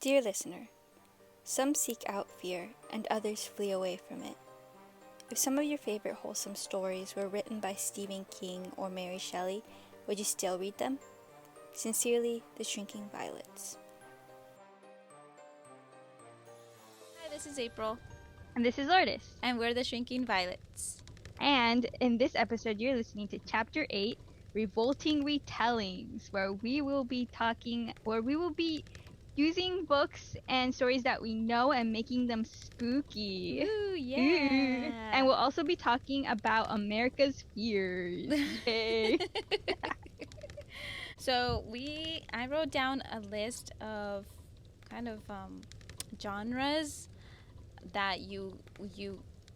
Dear listener, some seek out fear and others flee away from it. If some of your favorite wholesome stories were written by Stephen King or Mary Shelley, would you still read them? Sincerely, The Shrinking Violets. Hi, this is April. And this is Lourdes. And we're the Shrinking Violets. And in this episode, you're listening to Chapter 8, Revolting Retellings, where we will be using books and stories that we know and making them spooky. Ooh, yeah. Ooh. And we'll also be talking about America's fears. Yay. So I wrote down a list of kind of genres that you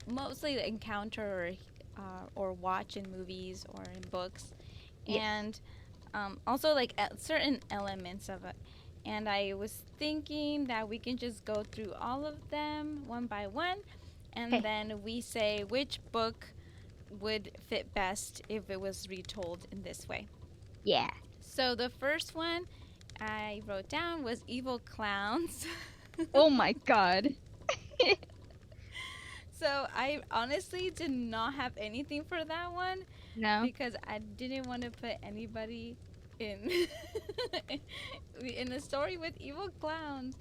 mostly encounter or watch in movies or in books, Yes. and also like certain elements of it. And I was thinking that we can just go through all of them one by one, and then we say which book would fit best if it was retold in this way. Yeah. So the first one I wrote down was Evil Clowns. Oh my god. So I honestly did not have anything for that one. No. Because I didn't want to put anybody in in a story with evil clowns.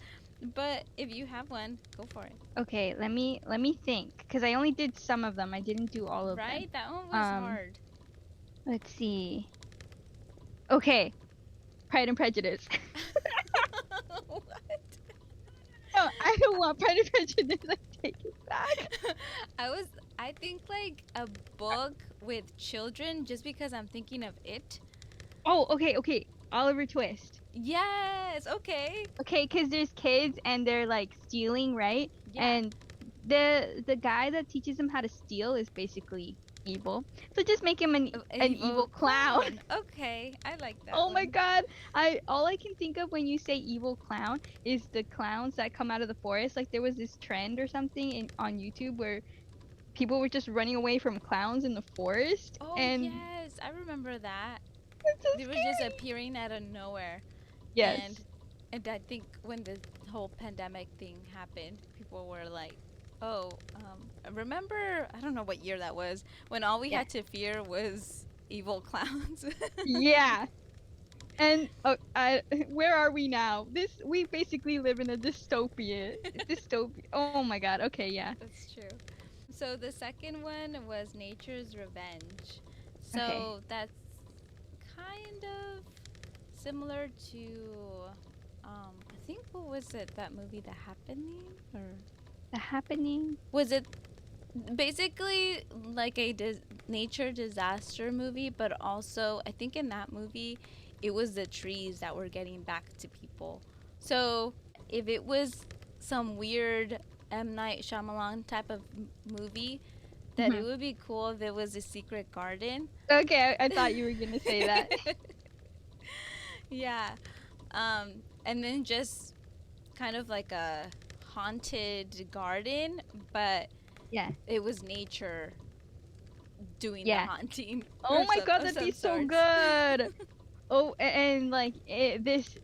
But if you have one, go for it. Okay, let me think, because I only did some of them. I didn't do all of them. Right? That one was hard. Let's see. Okay, Pride and Prejudice. What? No, I don't want Pride and Prejudice. I take it back. I think like a book with children, just because I'm thinking of it. Oh, okay. Oliver Twist. Yes, okay. Okay, because there's kids and they're like stealing, right? Yeah. And the guy that teaches them how to steal is basically evil. So just make him an evil clown. Okay, I like that. Oh my god. All I can think of when you say evil clown is the clowns that come out of the forest. Like there was this trend or something on YouTube where people were just running away from clowns in the forest. Oh, and yes, I remember that. so They were just appearing out of nowhere. Yes. And I think when the whole pandemic thing happened, people were like, oh, remember, I don't know what year that was, when all we had to fear was evil clowns. Yeah. And where are we now? We basically live in a dystopia. Oh my god. Okay, yeah. That's true. So the second one was Nature's Revenge. So that's kind of similar to, I think, what was it, that movie, The Happening? Or The Happening? was it basically like a nature disaster movie, but also I think in that movie it was the trees that were getting back to people. So if it was some weird M. Night Shyamalan type of movie, that it would be cool if it was a secret garden. Okay, I thought you were gonna say that. Yeah. And then just kind of like a haunted garden, but yeah, it was nature doing the haunting. Oh my god, that'd be so good. Oh, and like this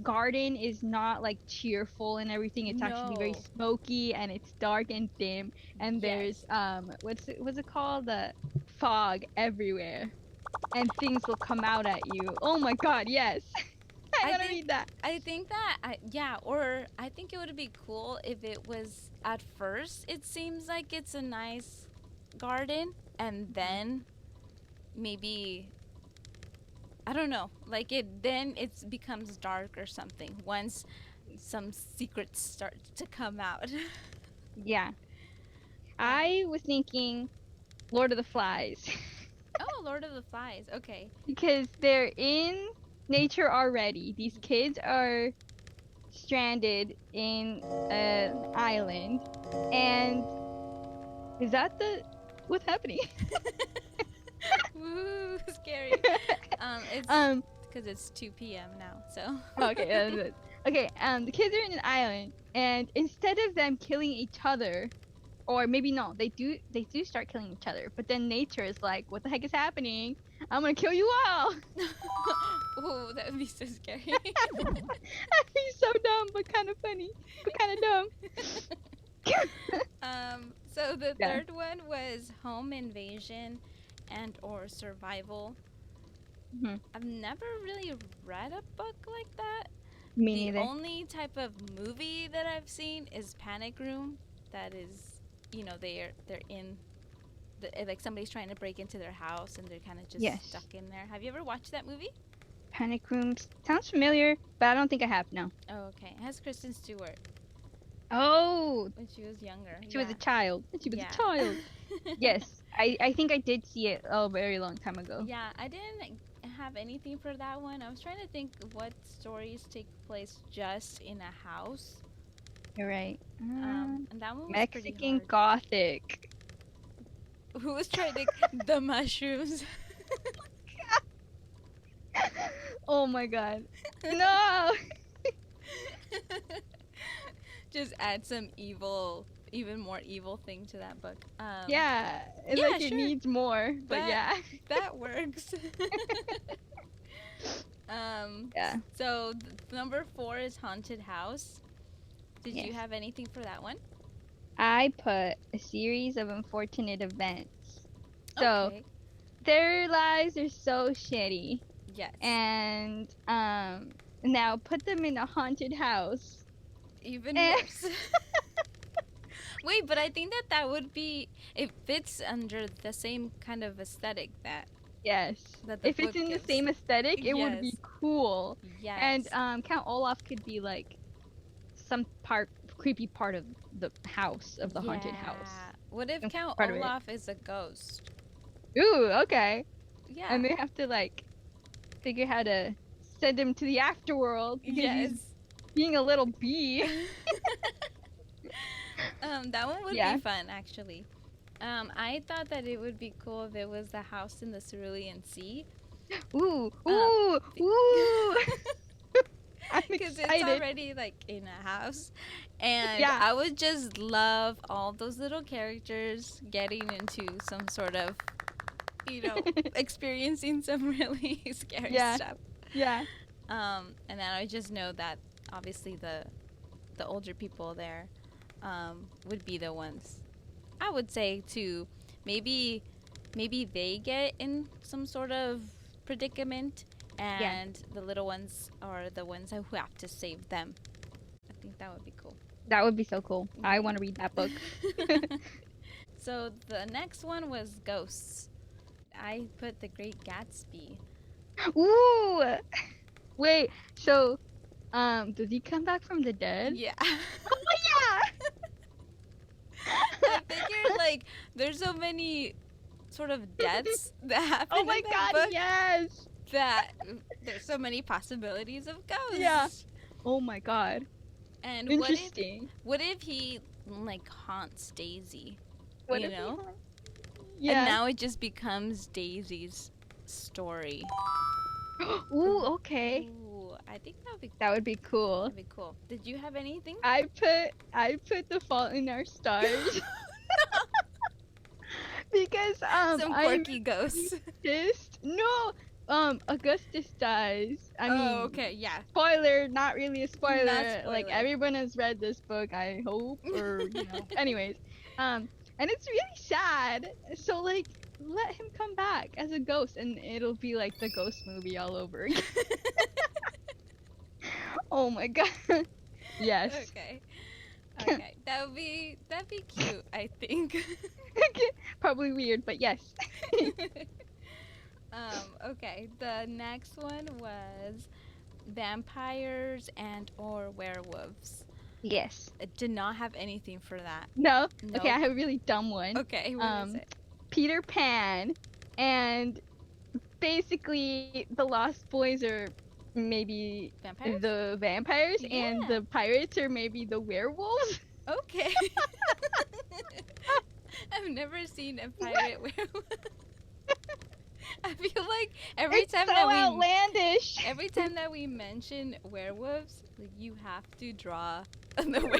garden is not like cheerful and everything. It's actually very smoky and it's dark and dim. And there's what's it called? The fog everywhere, and things will come out at you. Oh my god, yes. I want to read that. I think that or I think it would be cool if it was at first. It seems like it's a nice garden, and then maybe, I don't know, like it becomes dark or something once some secrets start to come out. Yeah. I was thinking Lord of the Flies. Oh, Lord of the Flies. Okay. Because they're in nature already. These kids are stranded in an island, and is that what's happening? Woo, scary. It's because it's 2 p.m. now, so. Okay. Okay. The kids are in an island, and instead of them killing each other, or maybe no, they do start killing each other, but then nature is like, what the heck is happening? I'm gonna kill you all. Oh, that would be so scary. That'd be so dumb, but kind of funny, but kind of dumb. So the Yeah. third one was home invasion and or survival. Mhm. I've never really read a book like that. Me The neither. only type of movie that I've seen is Panic Room. That is, they're in like somebody's trying to break into their house and they're kind of just stuck in there. Have you ever watched that movie? Panic Rooms sounds familiar, but I don't think I have. No. Oh, okay. It has Kristen Stewart. Oh, When she was younger. she was a child. She was Yeah. a child. Yes, I think I did see it a very long time ago. Yeah, I didn't have anything for that one. I was trying to think what stories take place just in a house. You're right. And that one was Mexican pretty hard. Gothic. Who was trying to the mushrooms? Oh my god. No! Just add some even more evil thing to that book. Yeah, yeah, like sure. it needs more, but yeah. That works. Yeah. So number 4 is haunted house. Did Yes. you have anything for that one? I put a series of unfortunate events. So Okay. their lives are so shitty. Yes. And now put them in a haunted house. Even worse. Wait, but I think that would be, it fits under the same kind of aesthetic that. Yes. That the if it's in gives. the same aesthetic, it would be cool. Yes. And Count Olaf could be like some creepy part of the house, of the haunted house. What if Count Olaf is a ghost? Ooh, okay. Yeah. And they have to like figure how to send him to the afterworld. Yes. He's being a little bee. That one would be fun, actually. I thought that it would be cool if it was the house in the Cerulean Sea. Ooh. Because it's already like in a house, and I would just love all those little characters getting into some sort of, experiencing some really scary stuff. Yeah. And then I just know that obviously the older people there would be the ones, I would say, to maybe they get in some sort of predicament, and the little ones are the ones who have to save them. I think that would be cool. That would be so cool. I want to read that book. So the next one was ghosts. I put The Great Gatsby. Ooh! Wait, so, does he come back from the dead? Yeah. Oh, yeah! I figured, like, there's so many sort of deaths that happen oh my in that god, book yes! that there's so many possibilities of ghosts. Yeah. Oh my god. And interesting. What if he, like, haunts Daisy? What you if know? Yeah. And now it just becomes Daisy's story. Ooh, okay. Ooh, I think that would be cool. That'd be cool. Did you have anything? I put The Fault in Our Stars. Because some quirky ghosts. No, Augustus dies. I mean, okay, yeah. Spoiler, not really a spoiler. Not spoiler. Like everyone has read this book, I hope, or anyways. And it's really sad. So like, let him come back as a ghost, and it'll be like the ghost movie all over again. Oh my god. Yes. Okay. Okay. That'd be cute, I think. Probably weird, but yes. Okay. The next one was vampires and or werewolves. Yes. I did not have anything for that. No? Nope. Okay, I have a really dumb one. Okay, what is it? Peter Pan, and basically the Lost Boys are maybe Vampires? the vampires, Yeah. and the pirates are maybe the werewolves. Okay. I've never seen a pirate werewolf. I feel like every time that we mention werewolves, like, you have to draw the werewolf. I'm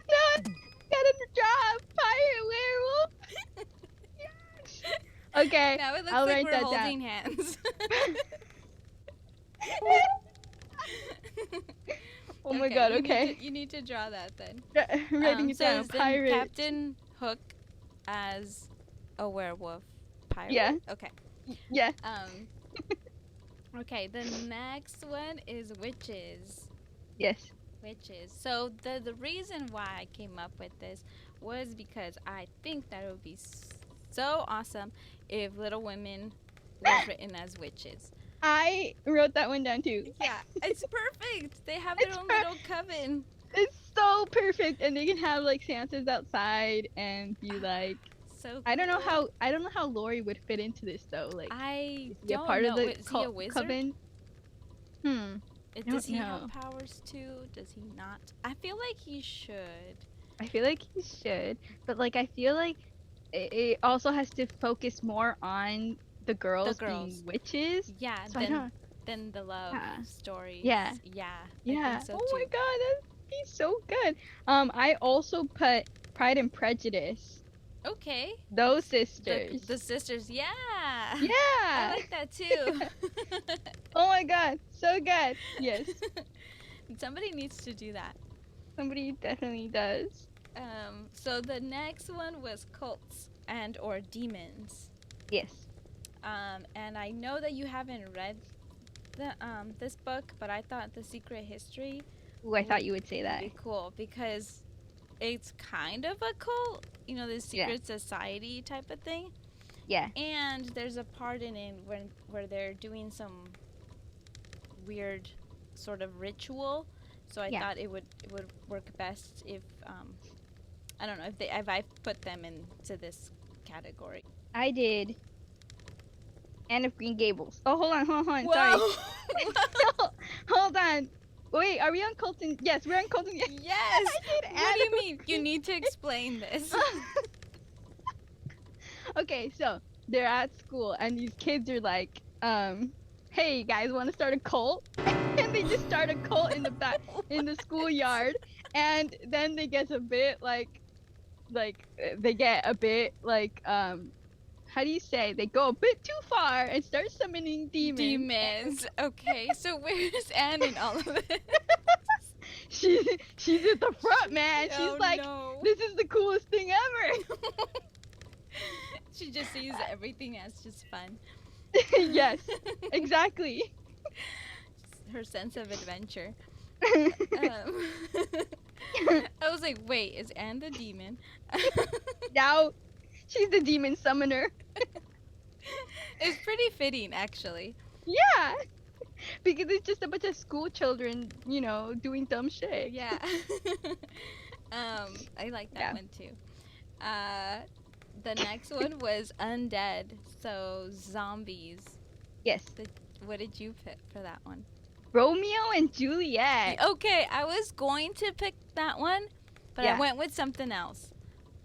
not gonna draw a pirate werewolf. Yes. Okay. Now it looks I'll like write we're that holding down. hands. Oh my god, okay. You need to draw that then. Writing it down. Pirate. Captain Hook as a werewolf pirate? Yeah. Okay. Yeah. Okay, the next one is witches. Yes. Witches. So the reason why I came up with this was because I think that it would be so awesome if Little Women was written as witches. I wrote that one down too. Yeah, it's perfect. They have their own little coven. It's so perfect, and they can have like Santas outside and be like. So cool. I don't know how Lori would fit into this though. Like, I is he a don't part know. of the Is he a wizard? coven? Does he know. have powers too? Does he not? I feel like he should. I feel like he should, but like I feel like it also has to focus more on the girls being witches. Yeah, so than the love stories. Yeah. Yeah. Yeah. I think so oh too. my god, that'd be so good. I also put Pride and Prejudice. Okay. Those sisters. The sisters, yeah. Yeah. I like that too. Oh my god, so good. Yes. Somebody needs to do that. Somebody definitely does. So the next one was cults and or demons. Yes. And I know that you haven't read the this book, but I thought The Secret History. Ooh, I thought you would say that. Would be cool because it's kind of a cult, you know, the secret society type of thing. Yeah. And there's a part in it where they're doing some weird sort of ritual. So I thought it would work best if I don't know if I put them into this category. I did Anne of Green Gables. Oh, hold on. Whoa. Sorry. Hold on. Wait, are we on Colton? Yes, we're on Colton. Yes. What do you mean? You need to explain this. Okay, so they're at school and these kids are like, hey, you guys want to start a cult? And they just start a cult in the schoolyard, and then they get a bit how do you say? They go a bit too far and start summoning demons. Okay, so where's Anne in all of it? She's at the front, man. Oh, She's like, no. This is the coolest thing ever. She just sees everything as just fun. Yes, exactly. Her sense of adventure. I was like, wait, is Anne the demon? Now, she's the demon summoner. It's pretty fitting, actually. Yeah, because it's just a bunch of school children, you know, doing dumb shit. Yeah. I like that one too. The next one was undead, so zombies. Yes. What did you pick for that one? Romeo and Juliet. Okay, I was going to pick that one, but I went with something else.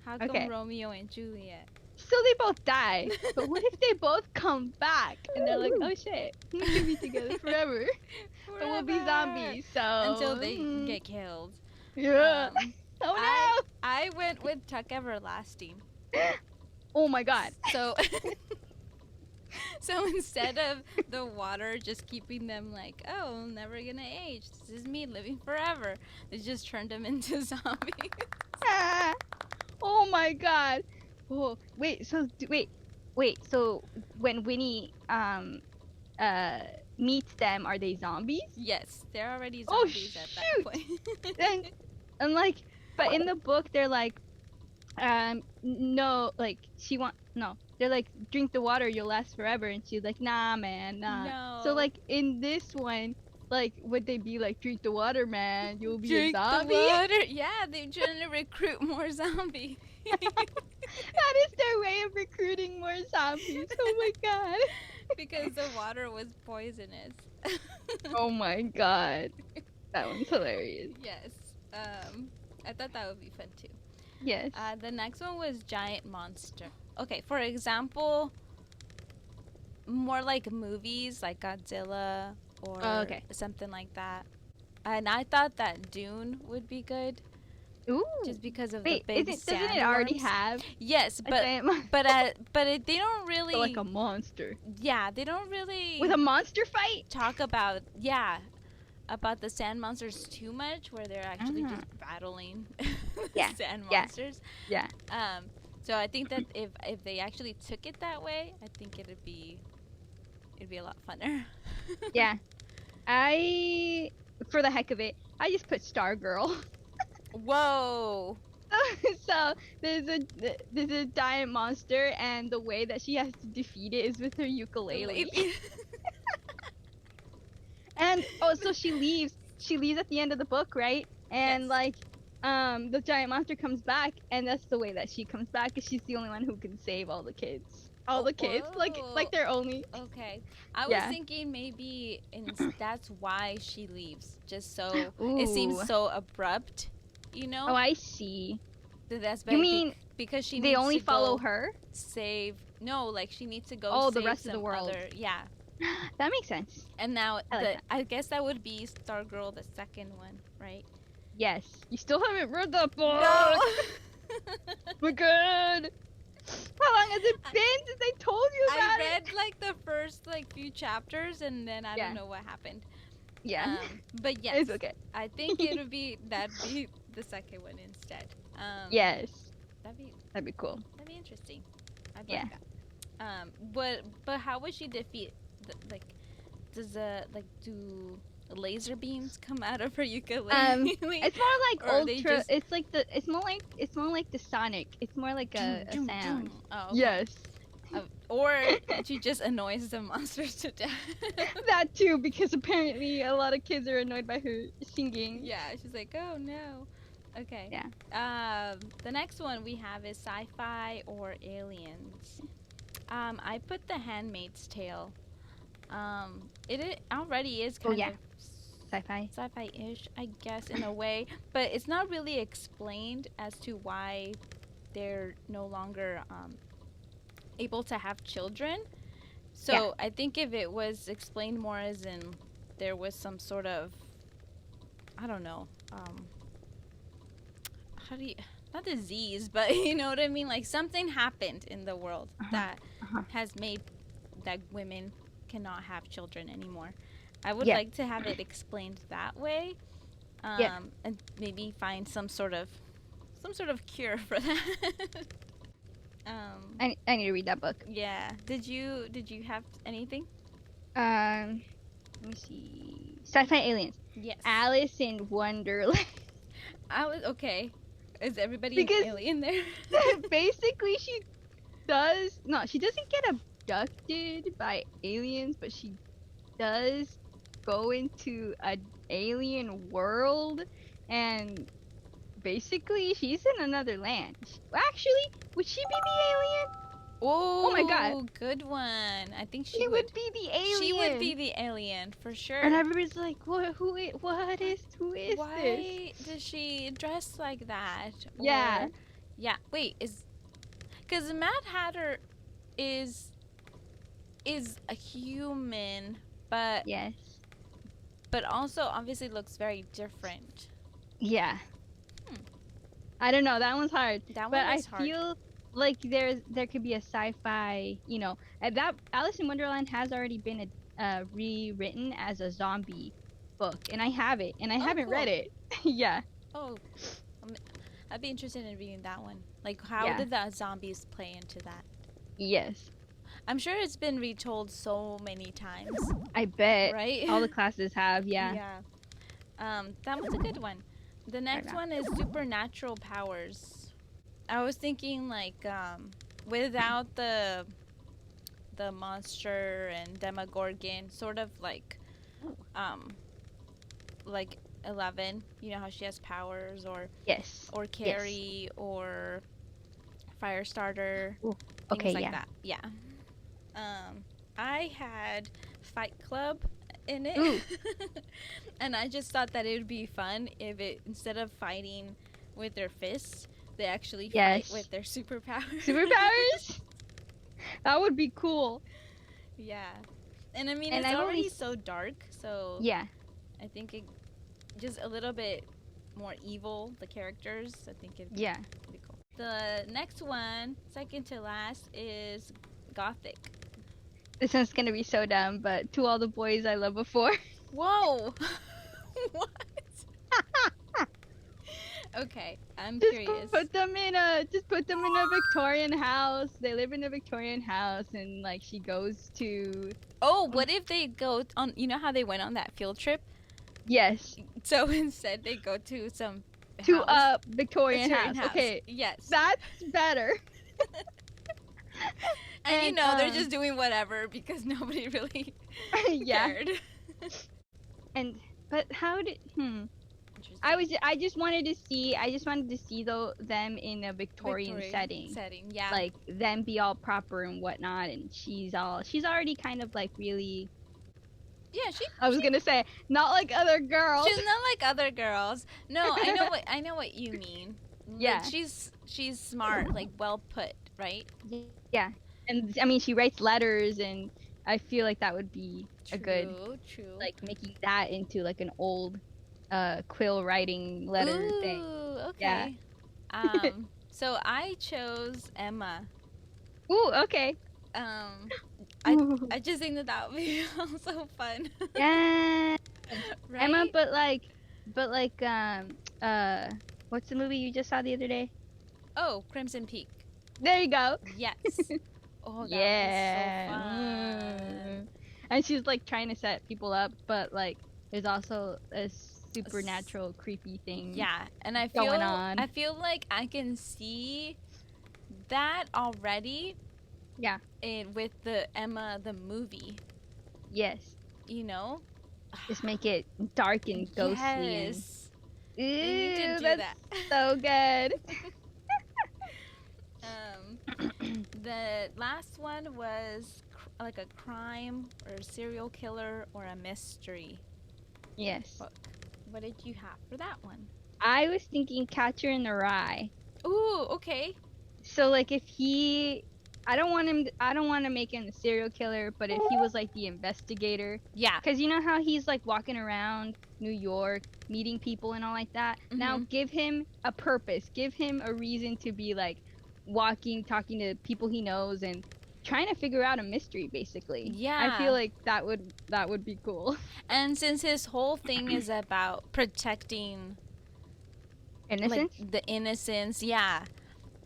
How come Romeo and Juliet? So they both die, but what if they both come back and they're like, oh shit, we can be together forever. But we'll be zombies, so until they get killed. Yeah. Oh no! I went with Tuck Everlasting. Oh my god. So instead of the water just keeping them like, oh, never gonna age, this is me living forever, they just turned them into zombies. Oh my god. Oh, wait, so when Winnie meets them, are they zombies? Yes, they're already zombies at that point. and like, but in the book they're like, no, like they're like, drink the water, you'll last forever, and she's like, nah man, nah. No. So like in this one, like, would they be like, drink the water, man, you'll be drink a zombie? the water. Yeah, they're trying to recruit more zombies. That is their way of recruiting more zombies. Oh my god. Because the water was poisonous. Oh my god. That one's hilarious. Yes. I thought that would be fun too. Yes. The next one was giant monster. Okay, for example, more like movies like Godzilla or something like that. And I thought that Dune would be good. Ooh. Just because of the big doesn't it already have? Yes, but they don't really. So like a monster. Yeah, they don't really. With a monster fight? Talk about about the sand monsters too much, where they're actually just battling Yeah. sand monsters. Yeah. So I think that if they actually took it that way, I think it'd be a lot funner. Yeah. For the heck of it, I just put Stargirl. Whoa. So there's a giant monster, and the way that she has to defeat it is with her ukulele. And so she leaves at the end of the book, right? And Yes. the giant monster comes back, and that's the way that she comes back, is she's the only one who can save all the kids. Like they're only. Okay. I was thinking maybe that's why she leaves, just so it seems so abrupt, you know? Oh, I see. That's You mean because she they needs only to follow go her? save she needs to go Oh, save the rest of the world. Yeah. That makes sense. And now I I guess that would be Stargirl, the second one, right? Yes. You still haven't read that book. No. My God. How long has it been since I told you about it? I read the first few chapters, and then I don't know what happened. Yeah. But yes, It's okay. I think that'd be the second one instead. Yes. That'd be cool. That'd be interesting. I'd like that. But how would she defeat? Do laser beams come out of her ukulele? It's more like ultra. Just... It's more like the Sonic. It's more like a sound. Oh, okay. Yes. Or she just annoys the monsters to death. That too, because apparently a lot of kids are annoyed by her singing. Yeah, she's like, oh no. Okay. Yeah. The next one we have is sci-fi or aliens. I put The Handmaid's Tale. It already is kind of sci-fi-ish, I guess, in a way, but it's not really explained as to why they're no longer able to have children. So I think if it was explained more as in there was some sort of, I don't know, not disease, but you know what I mean, like something happened in the world that has made that women cannot have children anymore. I would like to have it explained that way, and maybe find some sort of cure for that. I need to read that book. Yeah. Did you have anything? Let me see. Sci-fi aliens. Yes. Alice in Wonderland. Okay. Is everybody an alien there? Basically, she doesn't get abducted by aliens, but she does go into an alien world, and basically she's in another land. Actually, would she be the alien? Oh my God, good one. I think she would be the alien. She would be the alien for sure. And everybody's like, who is Why this? Why does she dress like that? Yeah. Wait, because Mad Hatter is a human, but yes, but also obviously looks very different. Yeah. I don't know. That one's hard. Hard. I feel like there could be a sci-fi, that Alice in Wonderland has already been rewritten as a zombie book, and I have it, and I haven't read it. Yeah. Oh, I'd be interested in reading that one. Like, how did the zombies play into that? Yes. I'm sure it's been retold so many times. I bet. Right? All the classes have, yeah. Yeah. That was a good one. The next one is supernatural powers. I was thinking without the monster and Demogorgon, sort of like 11. You know how she has powers, or or Carrie, or Firestarter. Things like that. Yeah. I had Fight Club in it. And I just thought that it would be fun if instead of fighting with their fists, they actually fight with their superpowers. Superpowers? That would be cool. Yeah. And I mean, it's already so dark, so yeah, I think it just a little bit more evil, the characters. I think it'd be cool. The next one, second to last, is Gothic. This one's gonna be so dumb, but To All the Boys I Loved Before. Whoa! What? Okay, I'm Just curious. put them in a Victorian house. They live in a Victorian house, and like she goes to. Oh, what if they go on? You know how they went on that field trip? Yes. So instead, they go to some To house, a Victorian house. Okay. Yes. That's better. And you know, they're just doing whatever because nobody really cared. And but how did I just wanted to see them in a Victorian setting. Yeah. Like them be all proper and whatnot, and she's already kind of like really. Yeah, I was gonna say not like other girls. She's not like other girls. No, I know what you mean. Yeah. Like, she's smart, like well put, right? Yeah. And I mean, she writes letters, and I feel like that would be a good, like making that into like an old, quill writing letter thing. Okay. Yeah. So I chose Emma. Ooh, okay. I just think that would be so fun. Yeah. Right? Emma, but like, what's the movie you just saw the other day? Oh, Crimson Peak. There you go. Yes. Oh, that was so fun. And she's like trying to set people up, but like there's also a supernatural creepy thing. Yeah, and I feel like I can see that already. Yeah. With the Emma the movie. Yes. You know? Just make it dark and ghostly. Yes. Ooh, need to do that's that. So good. The last one was like a crime or a serial killer or a mystery. Yes. Book. What did you have for that one? I was thinking Catcher in the Rye. Ooh, okay. So like if I don't want to make him the serial killer, but if he was like the investigator. Yeah. Because you know how he's like walking around New York, meeting people and all like that? Mm-hmm. Now give him a purpose. Give him a reason to be like walking, talking to people he knows and trying to figure out a mystery, basically. Yeah. I feel like that would be cool. And since his whole thing is about protecting innocence? Like, the innocence, yeah.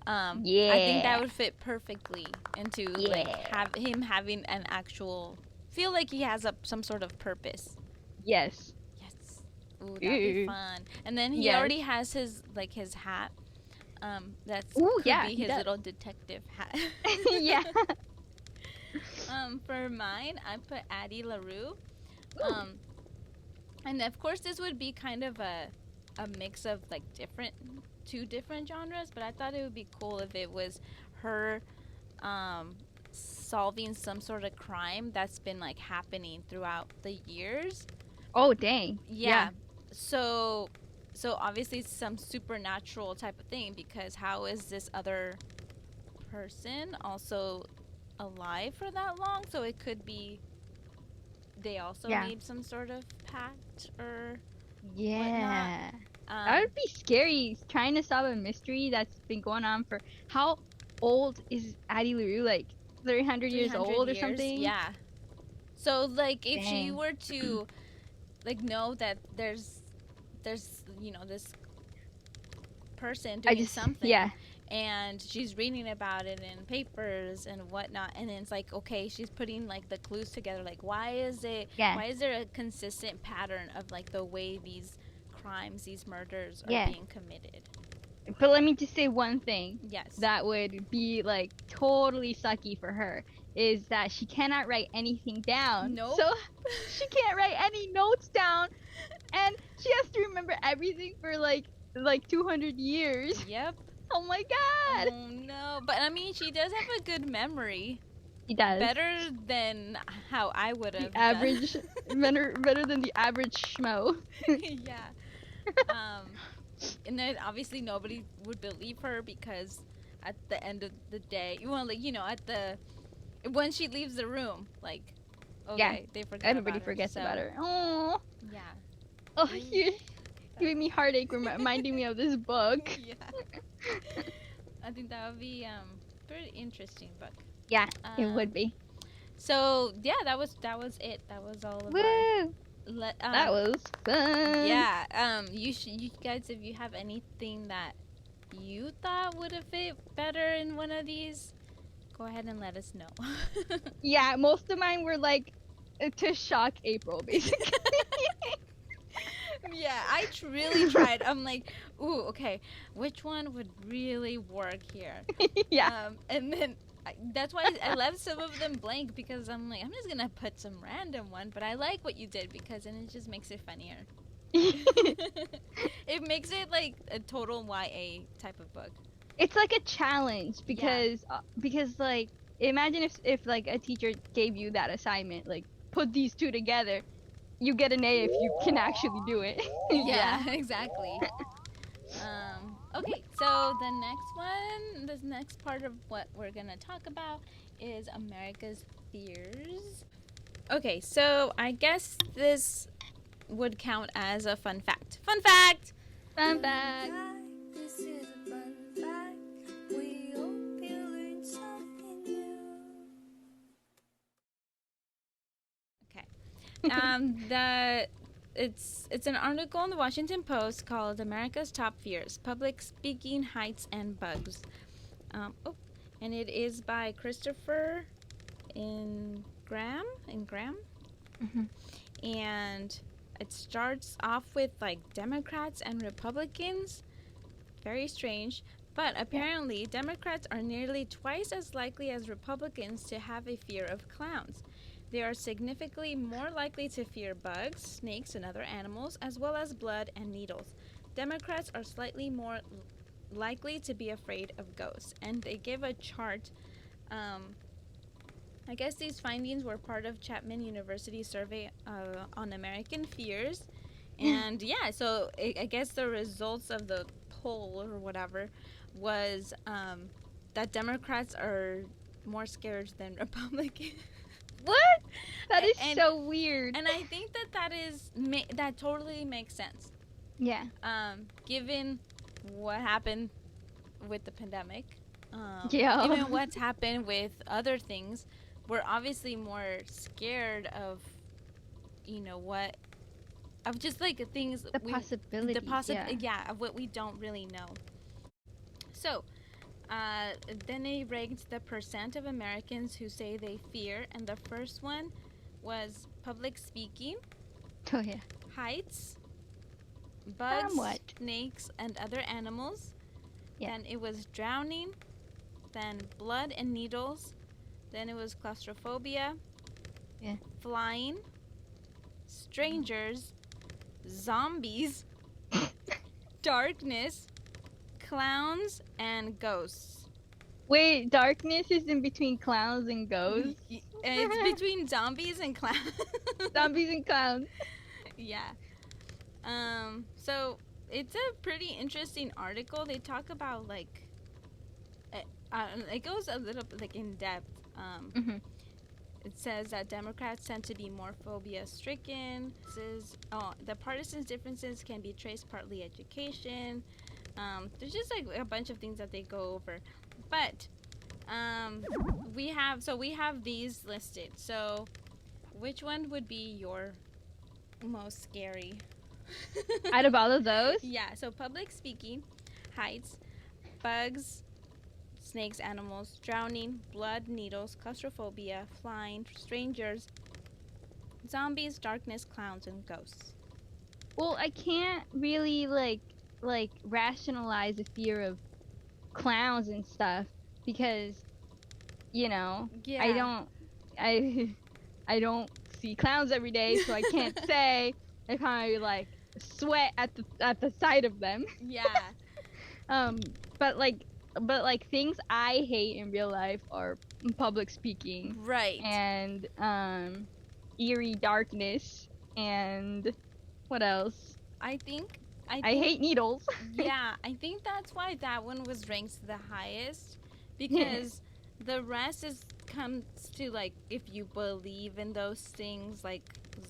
I think that would fit perfectly into like him having an actual feel like he has some sort of purpose. Yes. Ooh, that'd be fun. And then he already has his hat. That's could be his little detective hat. Yeah. For mine, I put Addie LaRue. And of course this would be kind of a mix of like two different genres, but I thought it would be cool if it was her solving some sort of crime that's been like happening throughout the years. Oh dang. Yeah. So obviously it's some supernatural type of thing, because how is this other person also alive for that long? So it could be they also made some sort of pact or whatnot. That would be scary, trying to solve a mystery that's been going on for how old is Addie LaRue? Like 300 years old or something? Yeah. So like if she were to like know that there's you know this person doing something, and she's reading about it in papers and whatnot, and then it's like, okay, she's putting like the clues together, like why is there a consistent pattern of like the way these crimes, these murders are being committed. But let me just say one thing. Yes. That would be like totally sucky for her, is that she cannot write anything down. Nope. So she can't write any notes down, and she has to remember everything for like 200 years. Yep. Oh my god. Oh no. But I mean, she does have a good memory. She does. Better than how I would have. The average, better than the average schmo. Yeah. And then obviously nobody would believe her, because at the end of the day, when she leaves the room, like, okay, they forget. Everybody forgets about her. Oh. Yeah. Oh, you're giving me heartache, reminding me of this book. Yeah. I think that would be pretty interesting book. Yeah, it would be. So yeah, that was it. That was all of That was fun. Yeah. You guys, if you have anything that you thought would have fit better in one of these, go ahead and let us know. Yeah, most of mine were like to shock April, basically. Yeah, I really tried. I'm like, ooh, okay, which one would really work here? Yeah. And then that's why I left some of them blank, because I'm like, I'm just gonna put some random one. But I like what you did, because then it just makes it funnier. It makes it like a total YA type of book. It's like a challenge because like imagine if like a teacher gave you that assignment, like put these two together, you get an A if you can actually do it. Yeah, exactly. Okay, so the next part of what we're gonna talk about is America's fears. Okay, so I guess this would count as a fun fact. Fun fact! Fun fact. This is a fun fact. We hope you learned something new. Okay. It's an article in the Washington Post called "America's Top Fears: Public Speaking, Heights, and Bugs." And it is by Christopher Ingram. Mm-hmm. And it starts off with like Democrats and Republicans. Very strange. But apparently, Democrats are nearly twice as likely as Republicans to have a fear of clowns. They are significantly more likely to fear bugs, snakes, and other animals, as well as blood and needles. Democrats are slightly more likely to be afraid of ghosts. And they give a chart. I guess these findings were part of Chapman University's survey on American fears. And yeah, so I guess the results of the poll or whatever was that Democrats are more scared than Republicans. What? That is so weird. And I think that totally makes sense. Yeah. Given what happened with the pandemic, Given what's happened with other things, we're obviously more scared of, what, of just like things. The possibility. Of what we don't really know. So, then they ranked the percent of Americans who say they fear, and the first one was public speaking. Oh yeah. Heights, bugs, snakes, and other animals. Yeah. Then it was drowning. Then blood and needles. Then it was claustrophobia. Yeah. Flying. Strangers. Zombies. Darkness. Clowns and ghosts. Wait, darkness is in between clowns and ghosts? It's between zombies and clowns. Zombies and clowns. Yeah. So it's a pretty interesting article. They talk about like it goes a little bit like in depth. Mm-hmm. It says that Democrats tend to be more phobia-stricken. The partisan differences can be traced partly education. There's just like a bunch of things that they go over, but we have these listed. So, which one would be your most scary? Out of all of those? Yeah. So public speaking, heights, bugs, snakes, animals, drowning, blood, needles, claustrophobia, flying, strangers, zombies, darkness, clowns, and ghosts. Well, I can't really like rationalize the fear of clowns and stuff because I don't see clowns every day, so I can't say if I like sweat at the sight of them. Yeah. But things I hate in real life are public speaking, right, and eerie darkness, and what else? I hate needles. Yeah, I think that's why that one was ranked the highest, because the rest comes to like if you believe in those things like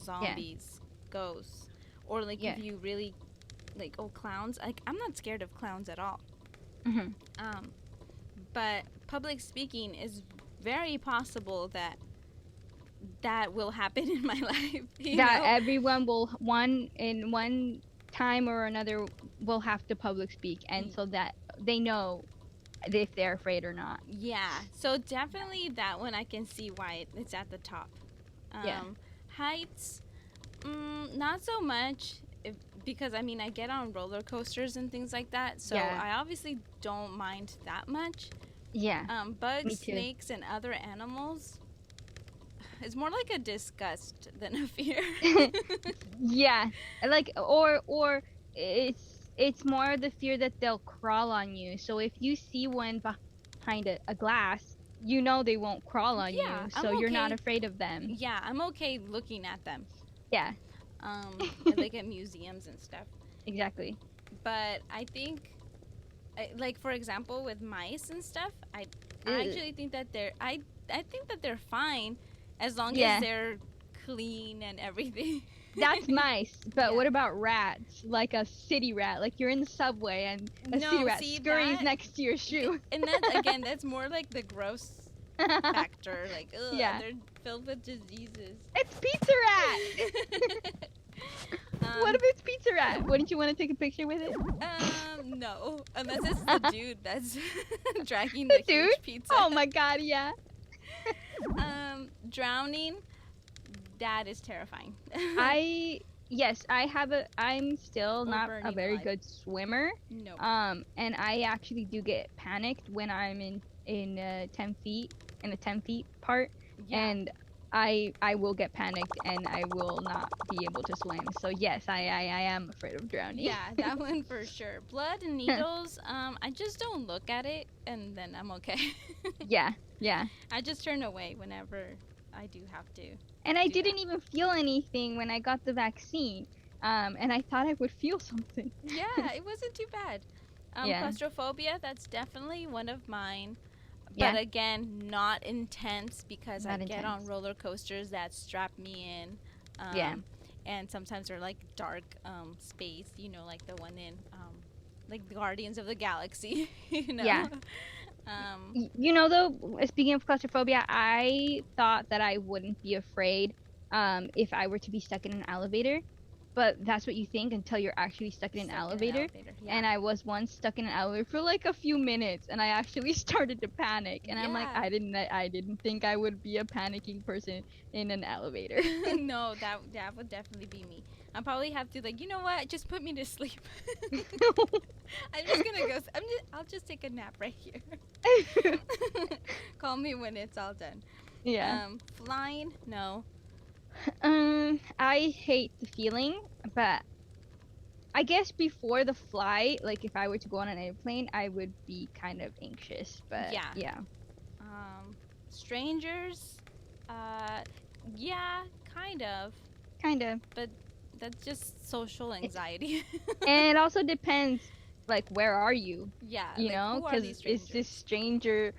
zombies, ghosts, or like if you really like clowns. Like I'm not scared of clowns at all. Mm-hmm. But public speaking is very possible that will happen in my life. That everyone will one time or another will have to public speak, and so that they know if they're afraid or not. Yeah, so definitely that one I can see why it's at the top. Heights, not so much, because I mean I get on roller coasters and things like that, so I obviously don't mind that much. Bugs, snakes, and other animals, it's more like a disgust than a fear. Like or it's more the fear that they'll crawl on you. So if you see one behind a glass, you know they won't crawl on you, so you're not afraid of them. Yeah, I'm okay looking at them. Like at museums and stuff. Exactly. But I think, like for example, with mice and stuff, I actually think that I think that they're fine as long as they're clean and everything. That's mice, but what about rats? Like a city rat, like you're in the subway and a city rat scurries next to your shoe. And that again, that's more like the gross factor. Like, ugh, they're filled with diseases. It's Pizza Rat. What if it's Pizza Rat? Wouldn't you want to take a picture with it? No, unless it's the dude that's dragging the huge pizza. Oh my god, yeah. Drowning. That is terrifying. I'm still not a very good swimmer. No. And I actually do get panicked when I'm in 10 feet, in a 10 feet part. And I will get panicked and I will not be able to swim. So yes, I am afraid of drowning. Yeah, that one for sure. Blood and needles, I just don't look at it and then I'm okay. Yeah. I just turn away whenever I do have to. And I didn't even feel anything when I got the vaccine. And I thought I would feel something. Yeah, it wasn't too bad. Claustrophobia, that's definitely one of mine. But again, not intense because I get on roller coasters that strap me in. And sometimes they're like dark space, you know, like the one in like the Guardians of the Galaxy, you know? Yeah. You know, though, speaking of claustrophobia, I thought that I wouldn't be afraid if I were to be stuck in an elevator. But that's what you think until you're actually stuck in an elevator. And I was once stuck in an elevator for like a few minutes, and I actually started to panic. And I'm like, I didn't think I would be a panicking person in an elevator. No, that would definitely be me. I'll probably have to, like, you know what? Just put me to sleep. I'm just gonna go. I'll just take a nap right here. Call me when it's all done. Yeah. Flying? No. I hate the feeling, but I guess before the flight, like if I were to go on an airplane, I would be kind of anxious. But yeah. Strangers? Yeah, kind of. But that's just social anxiety. And it also depends, like, where are you? Yeah. You know, because is this stranger,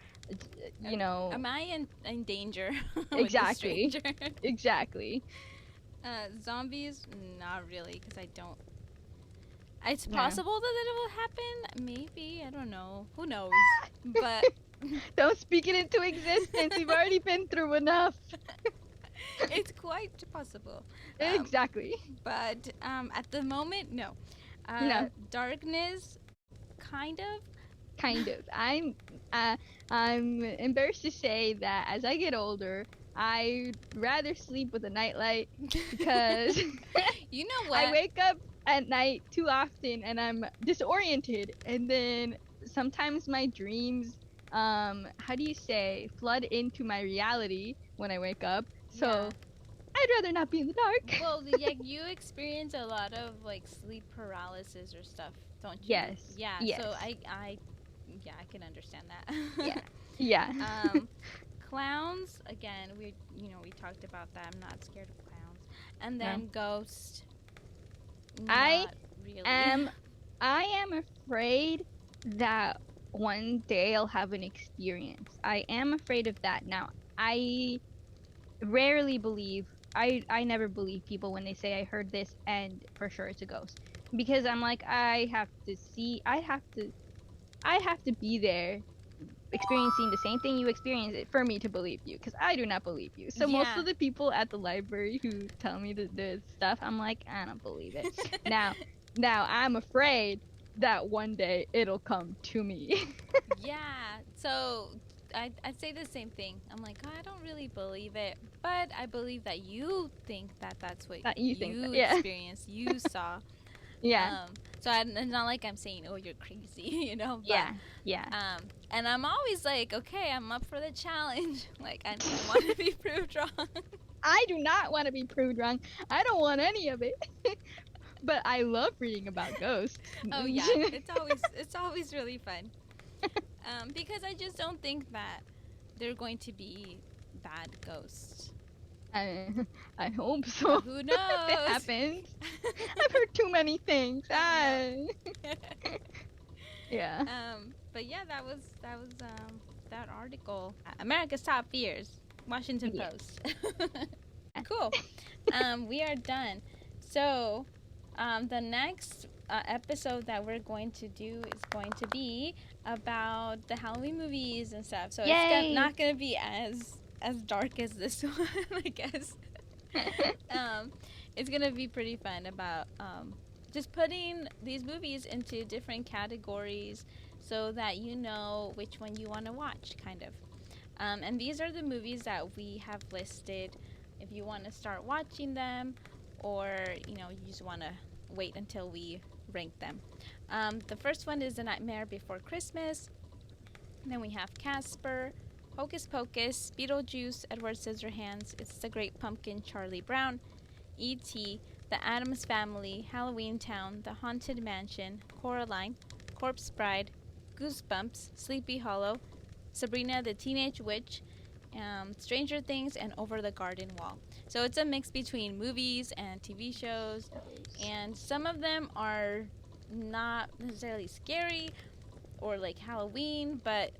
you know? Am I in danger? Exactly. Exactly. Zombies? Not really, because I don't. It's possible that it will happen. Maybe. I don't know. Who knows? But don't speak it into existence. We've already been through enough. It's quite possible. Exactly. But at the moment, no. No. Darkness, kind of. I'm embarrassed to say that as I get older, I'd rather sleep with a nightlight because you know what? I wake up at night too often and I'm disoriented, and then sometimes my dreams flood into my reality when I wake up. So I'd rather not be in the dark. Well, yeah, you experience a lot of like sleep paralysis or stuff, don't you? Yes. Yeah. Yes. So I can understand that. Yeah. Clowns, again, we talked about that. I'm not scared of clowns. And then ghosts. I am afraid that one day I'll have an experience. I am afraid of that. Now, I rarely believe, I never believe people when they say I heard this and for sure it's a ghost, because I'm like, I have to be there experiencing the same thing you experience it for me to believe you, because I do not believe you. So most of the people at the library who tell me the stuff, I'm like, I don't believe it. now I'm afraid that one day it'll come to me. Yeah, so I'd say the same thing. I'm like, oh, I don't really believe it, but I believe that you think that that's what That you think that, experienced, you saw. Yeah. So it's not like I'm saying, oh, you're crazy, you know? But, yeah. And I'm always like, okay, I'm up for the challenge. Like, I want to be proved wrong. I do not want to be proved wrong. I don't want any of it. But I love reading about ghosts. Oh yeah, it's always really fun. Because I just don't think that they're going to be bad ghosts. I hope so. Who knows? If it happens. I've heard too many things. Yeah. But yeah, that was that article. America's Top Fears, Washington Post. Cool. We are done. So, the next episode that we're going to do is going to be about the Halloween movies and stuff. So it's not going to be as dark as this one, I guess. It's going to be pretty fun about just putting these movies into different categories so that you know which one you want to watch, kind of. And these are the movies that we have listed if you want to start watching them, or you just want to wait until we rank them. The first one is The Nightmare Before Christmas. Then we have Casper, Hocus Pocus, Beetlejuice, Edward Scissorhands, It's the Great Pumpkin, Charlie Brown, E.T., The Addams Family, Halloween Town, The Haunted Mansion, Coraline, Corpse Bride, Goosebumps, Sleepy Hollow, Sabrina the Teenage Witch, Stranger Things, and Over the Garden Wall. So it's a mix between movies and TV shows, and some of them are not necessarily scary or like Halloween, but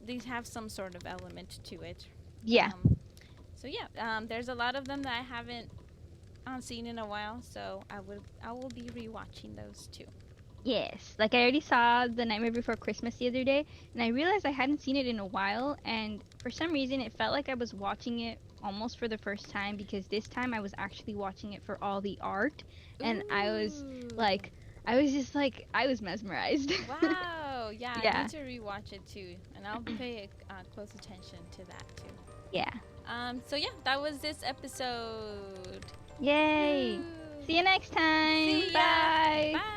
these have some sort of element to it. Yeah. So yeah, there's a lot of them that I haven't seen in a while, so I will be rewatching those too. Yes, like I already saw The Nightmare Before Christmas the other day, and I realized I hadn't seen it in a while, and for some reason it felt like I was watching it almost for the first time, because this time I was actually watching it for all the art, and I was mesmerized. Wow, yeah, Yeah. I need to rewatch it too, and I'll pay close attention to that too. Yeah. So yeah, that was this episode. Yay! Woo. See you next time. See ya. Bye. Bye.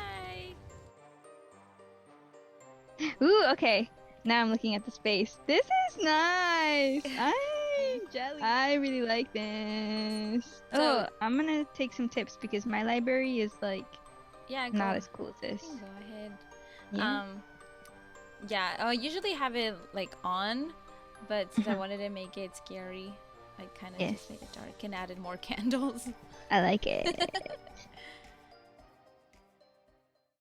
Ooh, okay. Now I'm looking at the space. This is nice. I'm jelly. I really like this. I'm gonna take some tips because my library is like not as cool as this. Go ahead. Yeah. I usually have it like on, but since I wanted to make it scary, I kind of just made it dark and added more candles. I like it.